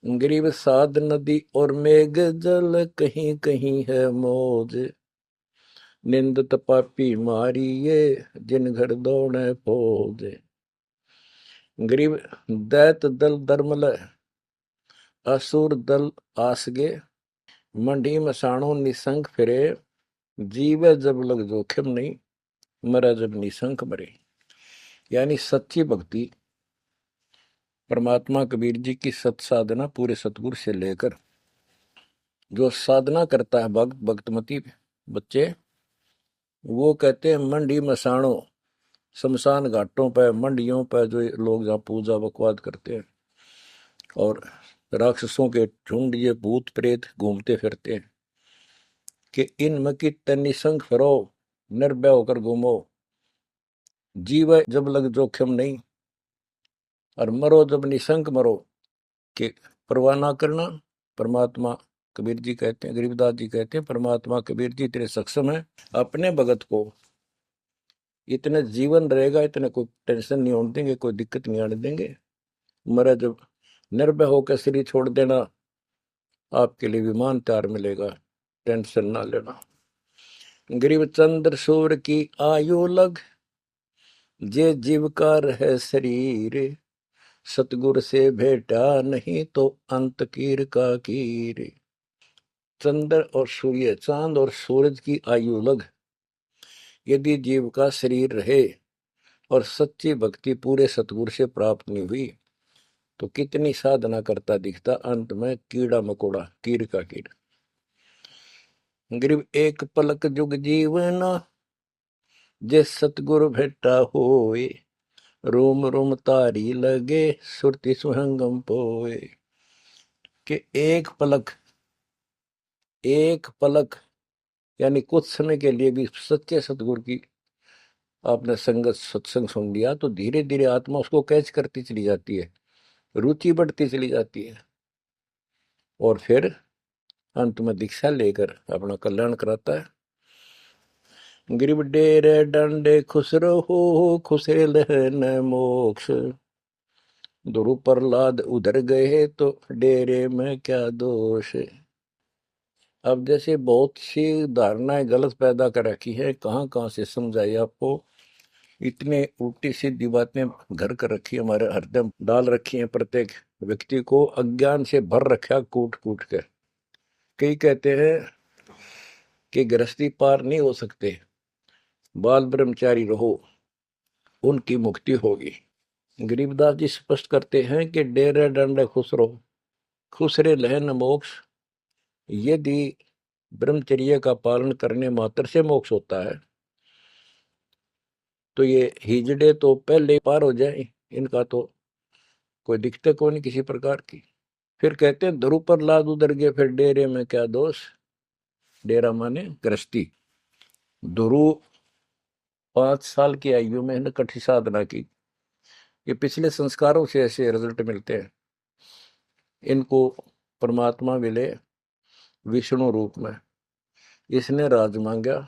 गरीब साध नदी और मेघ जल, कहीं कहीं है मौज। निंदत पापी मारिये, जिन घर दौड़े फौज। गरीब दैत दल दरमल, असुर दल आसगे। मंडी मसाणों निसंक फिरे, जीवे जब लग जोखिम नहीं, मरा जब निसंक मरे। यानी सच्ची भक्ति परमात्मा कबीर जी की सत साधना पूरे सतगुरु से लेकर जो साधना करता है भक्त भक्तमती बच्चे, वो कहते हैं मंडी मसाणों, शमशान घाटों पर मंडियों पर जो लोग जहाँ पूजा बकवाद करते हैं और राक्षसों के झुंड ये भूत प्रेत घूमते फिरते हैं कि इन मकी निसंग फिरो, निर्भय होकर घूमो, जीव जब लग जोखिम नहीं और मरो जब निसंक मरो, कि परवाह ना करना। परमात्मा कबीर जी कहते हैं, गरीबदास जी कहते हैं, परमात्मा कबीर जी इतने सक्षम है, अपने भगत को इतने जीवन रहेगा, इतने कोई टेंशन नहीं होने देंगे, कोई दिक्कत नहीं आने देंगे। मरा जब निर्भय होकर शरीर छोड़ देना, आपके लिए विमान तैयार मिलेगा, टेंशन ना लेना। गरीब चंद्र सूर्य की आयु लग, जे जीव का रहे शरीर। सतगुर से भेटा नहीं तो अंत कीर का कीर। चंद्र और सूर्य, चांद और सूरज की आयु लग, यदि जीव का शरीर रहे और सच्ची भक्ति पूरे सतगुरु से प्राप्त नहीं हुई, तो कितनी साधना करता दिखता, अंत में कीड़ा मकोड़ा, कीर का कीड़। गरीब एक पलक जुग जीवना, जे सतगुरु भेटा होए। रोम रोम तारी लगे, सुरति सुहंगम पोए। कि एक पलक यानी कुछ समय के लिए भी सच्चे सतगुरु की आपने संगत सत्संग सुन लिया, तो धीरे धीरे आत्मा उसको कैच करती चली जाती है, रुचि बढ़ती चली जाती है और फिर अंत में दीक्षा लेकर अपना कल्याण कराता है। गरीब डेरे डंडे खुश रहो, खुशे लहन मोक्ष। ध्रुव प्रहलाद उधर गए तो डेरे में क्या दोष। अब जैसे बहुत सी धारणाएं गलत पैदा कर रखी है, कहाँ कहाँ से समझाई आपको। इतने उल्टी सीधी बातें घर कर रखी है, हमारे हृदय डाल रखी है, प्रत्येक व्यक्ति को अज्ञान से भर रखा कूट कूट कर। कई कहते हैं कि गृहस्थी पार नहीं हो सकते, बाल ब्रह्मचारी रहो, उनकी मुक्ति होगी। गरीबदास जी स्पष्ट करते हैं कि डेरे डंडे खुश रहो, खुश रे लहन मोक्ष। यदि ब्रह्मचर्य का पालन करने मात्र से मोक्ष होता है, तो ये हिजड़े तो पहले पार हो जाए, इनका तो कोई दिक्कत को नहीं किसी प्रकार की। फिर कहते हैं ध्रुव पर लाद उधर गए, फिर डेरे में क्या दोष। डेरा माने गृहस्थी। ध्रुव 5 साल की आयु में इन्हें कठी साधना की, ये पिछले संस्कारों से ऐसे रिजल्ट मिलते हैं। इनको परमात्मा मिले विष्णु रूप में, इसने राज मांगा,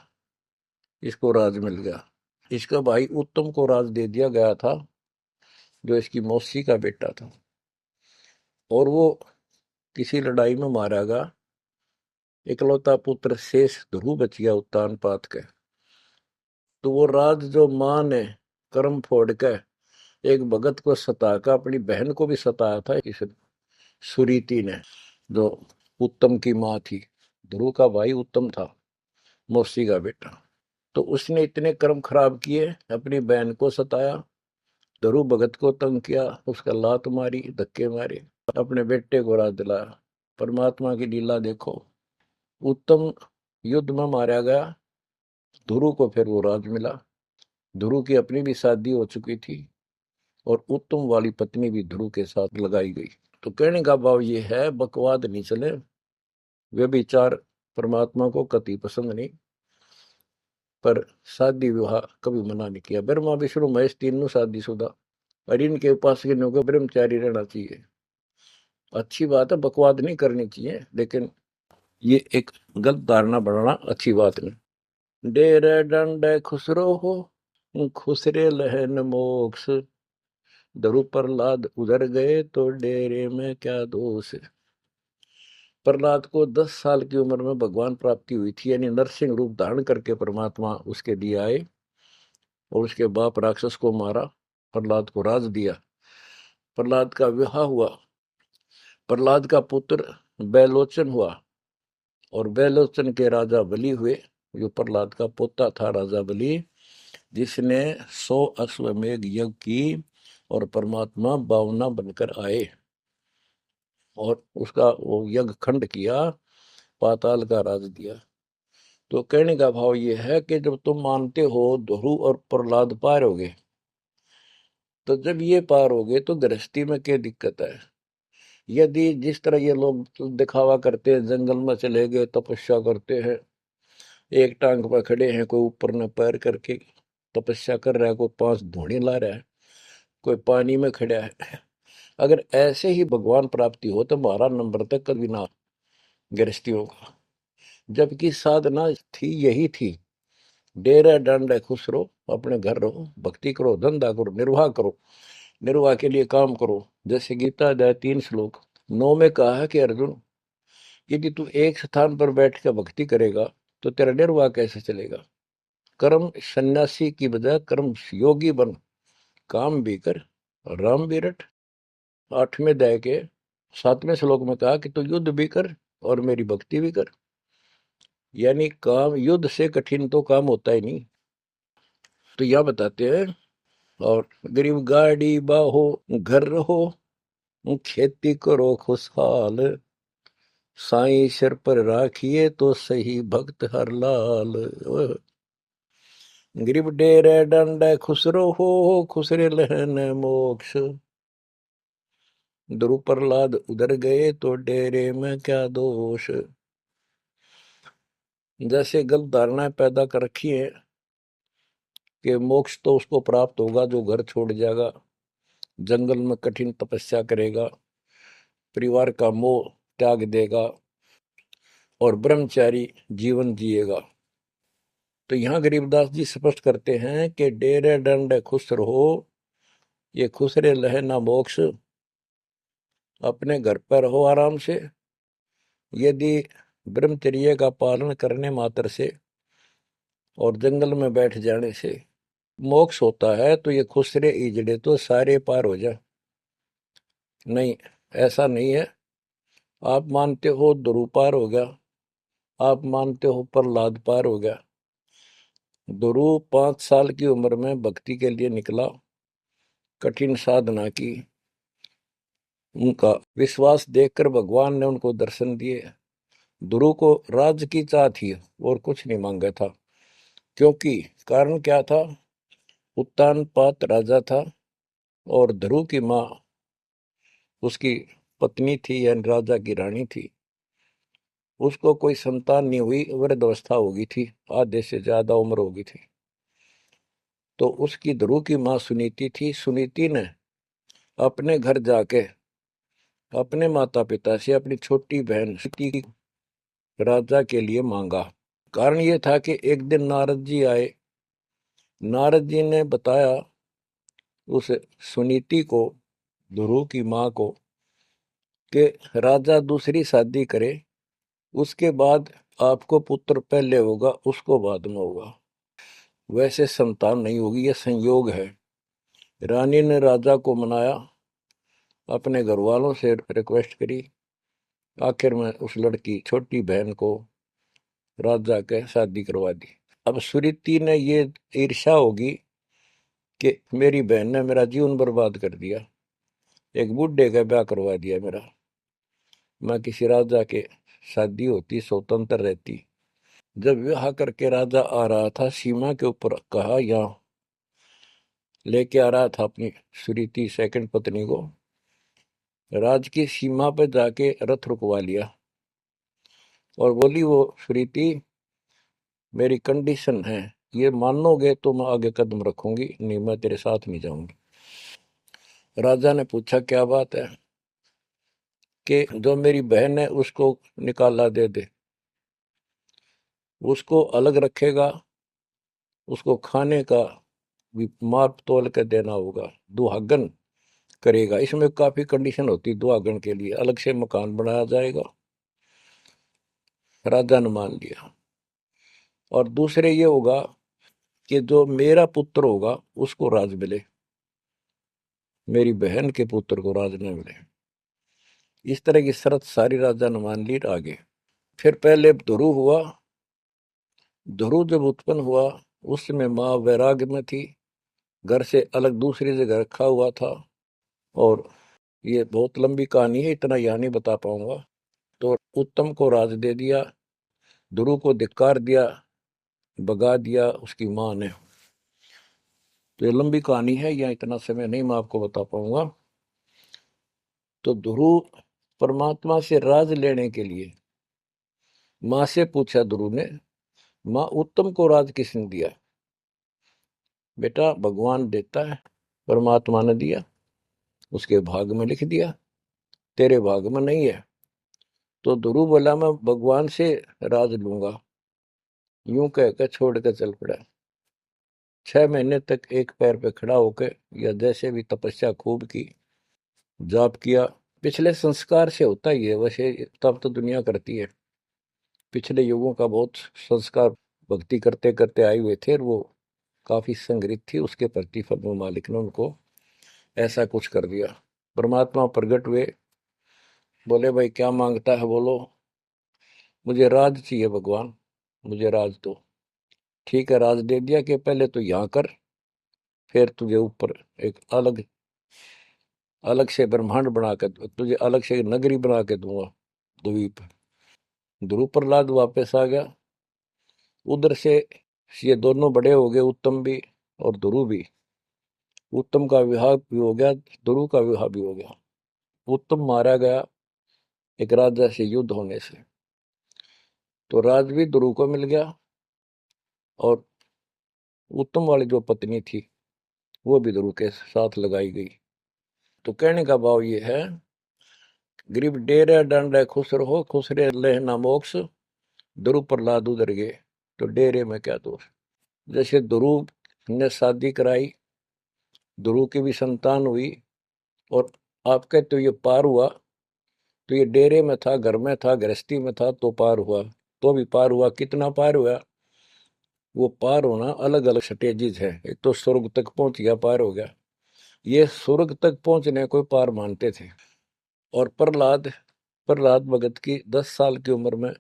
इसको राज मिल गया। इसका भाई उत्तम को राज दे दिया गया था, जो इसकी मौसी का बेटा था, और वो किसी लड़ाई में मारा गया। इकलौता पुत्र शेष ध्रुव बच गया उत्तान पात के। तो वो राज जो मां ने कर्म फोड़ के एक भगत को सताकर, अपनी बहन को भी सताया था इस सुरीति ने, जो उत्तम की मां थी। ध्रुव का भाई उत्तम था, मौसी का बेटा। तो उसने इतने कर्म खराब किए, अपनी बहन को सताया, ध्रुव भगत को तंग किया, उसका लात मारी, धक्के मारे, अपने बेटे को राज दिलाया। परमात्मा की लीला देखो, उत्तम युद्ध में मारा गया, ध्रुव को फिर वो राज मिला। ध्रुव की अपनी भी शादी हो चुकी थी और उत्तम वाली पत्नी भी ध्रुव के साथ लगाई गई। तो कहने का भाव ये है, बकवाद नहीं चले, वे विचार परमात्मा को कति पसंद नहीं। पर शादी विवाह कभी मना नहीं किया। ब्रह्मा विष्णु महेश तीनों शादीशुदा, और इनके उपासक को ब्रह्मचारी रहना चाहिए। अच्छी बात है, बकवाद नहीं करनी चाहिए, लेकिन ये एक गलत धारणा बढ़ाना अच्छी बात नहीं। डेरे डंडे खुसरो हो, खुसरे लहन मोक्ष। ध्रुव प्रहलाद उधर गए तो डेरे में क्या दोष। प्रहलाद को 10 साल की उम्र में भगवान प्राप्ति हुई थी, यानी नरसिंह रूप धारण करके परमात्मा उसके दिए आए और उसके बाप राक्षस को मारा, प्रहलाद को राज दिया। प्रहलाद का विवाह हुआ, प्रहलाद का पुत्र बैलोचन हुआ और बैलोचन के राजा बलि हुए। जो प्रहलाद का पोता था राजा बलि, जिसने 100 अश्वमेघ यज्ञ की और परमात्मा 52 बनकर आए और उसका वो यज्ञ खंड किया, पाताल का राज दिया। तो कहने का भाव ये है कि जब तुम मानते हो ध्रुव और प्रहलाद पार हो गए, तो जब ये पार हो गए तो गृहस्थी में क्या दिक्कत है। यदि जिस तरह ये लोग दिखावा करते हैं, जंगल में चले गए तपस्या करते हैं, एक टांग पर खड़े हैं, कोई ऊपर न पैर करके तपस्या कर रहा है, कोई 5 धूणी ला रहा है, कोई पानी में खड़ा है। अगर ऐसे ही भगवान प्राप्ति हो तो 12 नंबर तक कभी ना गृहस्थियों का। जबकि साधना थी यही थी, डेरा डंडा खुश रहो, अपने घर रहो, भक्ति करो, धंधा करो, निर्वाह करो, निर्वाह के लिए काम करो। जैसे गीता अध्याय 3 श्लोक 9 में कहा है कि अर्जुन, यदि तू एक स्थान पर बैठ कर भक्ति करेगा तो तेरा निर्वाह कैसे चलेगा। कर्म सन्यासी की बजाय कर्म योगी बन, काम भी कर, राम भी रट। 8वें अध्याय के 7वें श्लोक में कहा कि तू युद्ध भी कर और मेरी भक्ति भी कर। यानी काम, युद्ध से कठिन तो काम होता ही नहीं। तो यह बताते हैं, और गरीब गाड़ी बाहो घर रहो, खेती करो खुशहाल, साईं सिर पर राखिए तो सही भक्त हर लाल। गरीब डेरे डंडे खुश रहो, खुश रे लहन मोक्ष। ध्रुव प्रहलाद उधर गए तो डेरे में क्या दोष। जैसे गलत धारणाएं पैदा कर रखी है कि मोक्ष तो उसको प्राप्त होगा जो घर छोड़ जाएगा, जंगल में कठिन तपस्या करेगा, परिवार का मोह त्याग देगा और ब्रह्मचारी जीवन जिएगा। तो यहाँ गरीबदास जी स्पष्ट करते हैं कि डेरे डंडे खुश रहो, ये खुश रे लहे ना मोक्ष। अपने घर पर रहो आराम से, यदि ब्रह्मचर्य का पालन करने मात्र से और जंगल में बैठ जाने से मोक्ष होता है, तो ये खुसरे इजड़े तो सारे पार हो जाए। नहीं, ऐसा नहीं है। आप मानते हो ध्रुव पार हो गया, आप मानते हो प्रहलाद पार हो गया। ध्रुव 5 साल की उम्र में भक्ति के लिए निकला, कठिन साधना की, उनका विश्वास देखकर भगवान ने उनको दर्शन दिए। ध्रुव को राज की चाह थी और कुछ नहीं मांगा था, क्योंकि कारण क्या था, उत्तानपाद राजा था और ध्रुव की माँ उसकी पत्नी थी, यानी राजा की रानी थी। उसको कोई संतान नहीं हुई, वृद्धावस्था हो गई थी, आधे से ज्यादा उम्र हो गई थी। तो उसकी ध्रुव की माँ सुनीति थी। सुनीति ने अपने घर जाके अपने माता पिता से अपनी छोटी बहन सती राजा के लिए मांगा। कारण ये था कि एक दिन नारद जी आए, नारद जी ने बताया उस सुनीति को, ध्रुव की माँ को, कि राजा दूसरी शादी करे, उसके बाद आपको पुत्र पहले होगा, उसको बाद में होगा, वैसे संतान नहीं होगी, यह संयोग है। रानी ने राजा को मनाया, अपने घर वालों से रिक्वेस्ट करी, आखिर में उस लड़की छोटी बहन को राजा के शादी करवा दी। अब सुरीति ने ये ईर्ष्या होगी कि मेरी बहन ने मेरा जीवन बर्बाद कर दिया, एक बूढ़े का ब्याह करवा दिया मेरा, मैं किसी राजा के शादी होती, स्वतंत्र रहती। जब विवाह करके राजा आ रहा था, सीमा के ऊपर कहा, यहाँ लेके आ रहा था अपनी सुरीति सेकंड पत्नी को, राज की सीमा पर जाके रथ रुकवा लिया और बोली, वो सुरीति मेरी कंडीशन है, ये मानोगे तो मैं आगे कदम रखूंगी, नहीं मैं तेरे साथ नहीं जाऊंगी। राजा ने पूछा क्या बात है, कि जो मेरी बहन है उसको निकाला दे दे, उसको अलग रखेगा, उसको खाने का भी माप तोल के देना होगा, दुहागन करेगा। इसमें काफी कंडीशन होती है। दुआगण के लिए अलग से मकान बनाया जाएगा, राजा ने मान लिया। और दूसरे ये होगा कि जो मेरा पुत्र होगा उसको राज मिले, मेरी बहन के पुत्र को राज न मिले। इस तरह की शर्त सारी राजा ने मान ली। आगे फिर पहले ध्रुव हुआ। ध्रुव जब उत्पन्न हुआ उस समय माँ वैराग्य में थी, घर से अलग दूसरी जगह रखा हुआ था। और ये बहुत लंबी कहानी है, इतना यहाँ नहीं बता पाऊंगा। तो उत्तम को राज दे दिया, ध्रुव को धिक्कार दिया, भगा दिया उसकी माँ ने। तो ये लंबी कहानी है, यहाँ इतना समय नहीं मैं आपको बता पाऊंगा। तो ध्रुव परमात्मा से राज लेने के लिए माँ से पूछा ध्रुव ने, माँ उत्तम को राज किसने दिया? बेटा भगवान देता है, परमात्मा ने दिया, उसके भाग में लिख दिया, तेरे भाग में नहीं है। तो ध्रुव बोला मैं भगवान से राज लूंगा। यूं कहकर छोड़ कर चल पड़ा। 6 महीने तक एक पैर पे खड़ा होकर या जैसे भी तपस्या खूब की, जाप किया। पिछले संस्कार से होता ही है वैसे, तब तो दुनिया करती है। पिछले युगों का बहुत संस्कार भक्ति करते करते आए हुए थे और वो काफी संग्रहित थी, उसके प्रतिफल में मालिक ने उनको ऐसा कुछ कर दिया। परमात्मा प्रकट हुए, बोले भाई क्या मांगता है बोलो। मुझे राज चाहिए भगवान, मुझे राज दो। ठीक है, राज दे दिया कि पहले तो यहाँ कर, फिर तुझे ऊपर एक अलग अलग से ब्रह्मांड बना के, तुझे अलग से नगरी बना के दूंगा, द्वीप। ध्रुव प्रहलाद वापस आ गया उधर से। ये दोनों बड़े हो गए, उत्तम भी और ध्रुव भी। उत्तम का विवाह भी हो गया, ध्रुव का विवाह भी हो गया। उत्तम मारा गया एक राजा से युद्ध होने से, तो राज भी ध्रुव को मिल गया। और उत्तम वाली जो पत्नी थी वो भी ध्रुव के साथ लगाई गई। तो कहने का भाव ये है, गरीब डेरे डंडे खुश रहो, खुश रे लेना मोक्ष, ध्रुव प्रहलाद उधर गए तो डेरे में क्या दोष। जैसे ध्रुव ने शादी कराई, ध्रुव की भी संतान हुई, और आपके तो ये पार हुआ, तो ये डेरे में था, घर में था, गृहस्थी में था तो पार हुआ। तो भी पार हुआ, कितना पार हुआ? वो पार होना अलग अलग स्टेजेज है। एक तो स्वर्ग तक पहुंच गया, पार हो गया। ये स्वर्ग तक पहुंचने को पार मानते थे। और प्रहलाद प्रहलाद भगत की 10 साल की उम्र में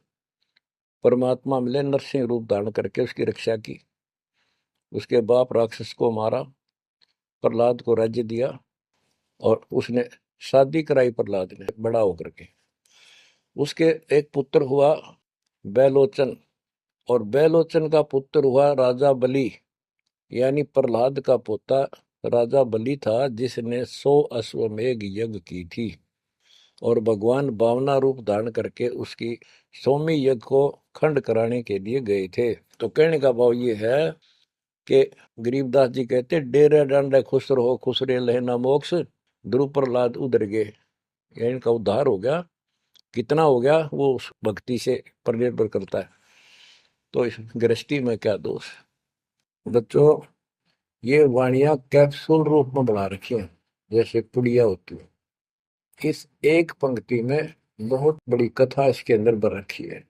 परमात्मा मिले, नरसिंह रूप धारण करके उसकी रक्षा की। उसके बाप राक्षस को मारा, प्रहलाद को राज्य दिया, और उसने शादी कराई प्रहलाद ने बड़ा होकर के। उसके एक पुत्र हुआ बैलोचन, और बैलोचन का पुत्र हुआ राजा बलि। यानी प्रहलाद का पोता राजा बलि था, जिसने 100 अश्वमेघ यज्ञ की थी। और भगवान बावना रूप धारण करके उसकी 100वीं यज्ञ को खंड कराने के लिए गए थे। तो कहने का भाव ये है कि गरीबदास जी कहते डेरे डांडे खुश रहो, खुश रे लहना मोक्ष, ध्रुव प्रहलाद उधर गए। इनका उद्धार हो गया। कितना हो गया वो उस भक्ति से पर निर्भर करता है। तो इस गृहस्थी में क्या दोष। बच्चों ये वाणियां कैप्सूल रूप में बना रखी है, जैसे पुड़िया होती है। इस एक पंक्ति में बहुत बड़ी कथा इसके अंदर भर रखी है।